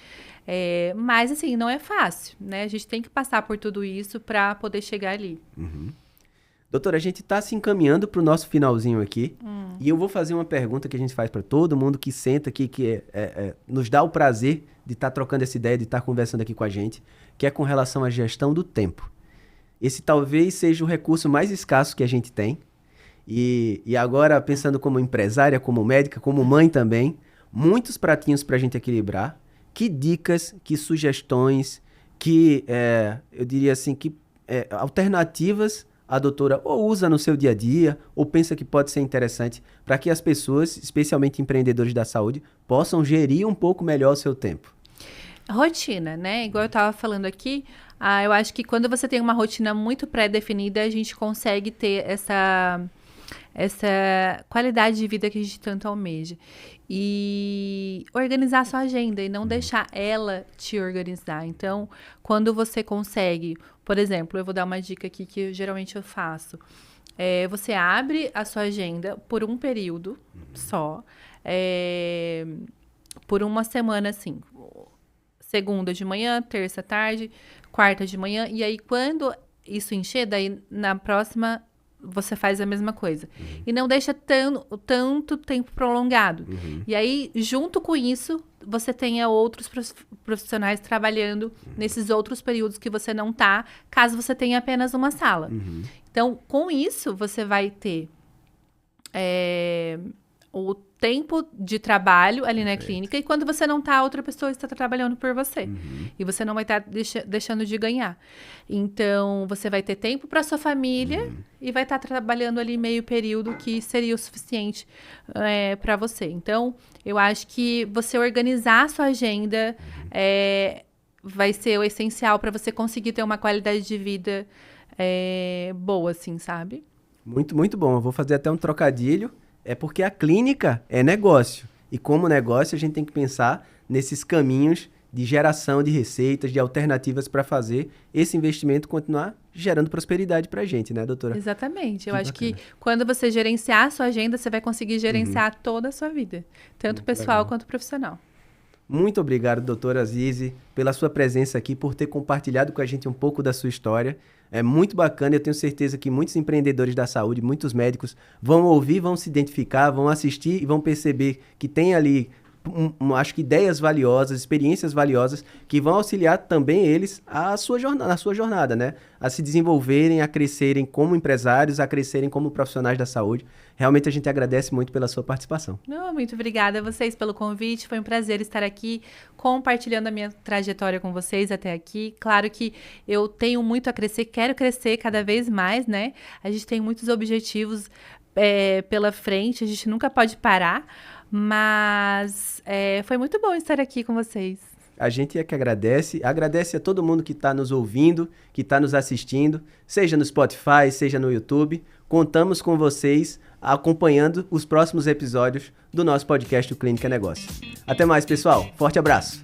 Mas, assim, não é fácil, né? A gente tem que passar por tudo isso para poder chegar ali. Doutora, a gente está se encaminhando para o nosso finalzinho aqui. E eu vou fazer uma pergunta que a gente faz para todo mundo que senta aqui, que nos dá o prazer de estar trocando essa ideia, de estar conversando aqui com a gente, que é com relação à gestão do tempo. Esse talvez seja o recurso mais escasso que a gente tem. E agora, pensando como empresária, como médica, como mãe também, muitos pratinhos para a gente equilibrar. Que dicas, que sugestões, eu diria assim, alternativas a doutora ou usa no seu dia a dia, ou pensa que pode ser interessante para que as pessoas, especialmente empreendedores da saúde, possam gerir um pouco melhor o seu tempo? Rotina, né? Igual eu estava falando aqui, eu acho que quando você tem uma rotina muito pré-definida, a gente consegue ter essa qualidade de vida que a gente tanto almeja. E organizar a sua agenda e não deixar ela te organizar. Então, quando você consegue, por exemplo, eu vou dar uma dica aqui que geralmente eu faço. Você abre a sua agenda por um período só, por uma semana, assim, segunda de manhã, terça tarde, quarta de manhã, e aí quando isso encher, daí na próxima você faz a mesma coisa. E não deixa tanto tempo prolongado. E aí, junto com isso, você tenha outros profissionais trabalhando nesses outros períodos que você não tá, caso você tenha apenas uma sala. Então, com isso, você vai ter o tempo de trabalho ali na clínica, e quando você não tá, outra pessoa está trabalhando por você. E você não vai estar deixando de ganhar. Então, você vai ter tempo para sua família e vai estar trabalhando ali meio período, que seria o suficiente para você. Então, eu acho que você organizar a sua agenda vai ser o essencial para você conseguir ter uma qualidade de vida boa, assim, sabe? Muito, muito bom. Eu vou fazer até um trocadilho. É porque a clínica é negócio. E como negócio, a gente tem que pensar nesses caminhos de geração de receitas, de alternativas para fazer esse investimento continuar gerando prosperidade para a gente, né, doutora? Exatamente. Eu acho que quando você gerenciar a sua agenda, você vai conseguir gerenciar toda a sua vida. Tanto pessoal quanto profissional. Muito obrigado, doutora Zizi, pela sua presença aqui, por ter compartilhado com a gente um pouco da sua história. É muito bacana, eu tenho certeza que muitos empreendedores da saúde, muitos médicos vão ouvir, vão se identificar, vão assistir e vão perceber que tem ali, acho que ideias valiosas, experiências valiosas, que vão auxiliar também eles na sua jornada, né? A se desenvolverem, a crescerem como empresários, a crescerem como profissionais da saúde. Realmente a gente agradece muito pela sua participação. Muito obrigada a vocês pelo convite. Foi um prazer estar aqui compartilhando a minha trajetória com vocês até aqui. Claro que eu tenho muito a crescer, quero crescer cada vez mais, né? A gente tem muitos objetivos pela frente, a gente nunca pode parar, Mas foi muito bom estar aqui com vocês. A gente é que agradece a todo mundo que está nos ouvindo, que está nos assistindo, seja no Spotify, seja no YouTube. Contamos com vocês acompanhando os próximos episódios do nosso podcast do Clínica Negócio. Até mais, pessoal. Forte abraço.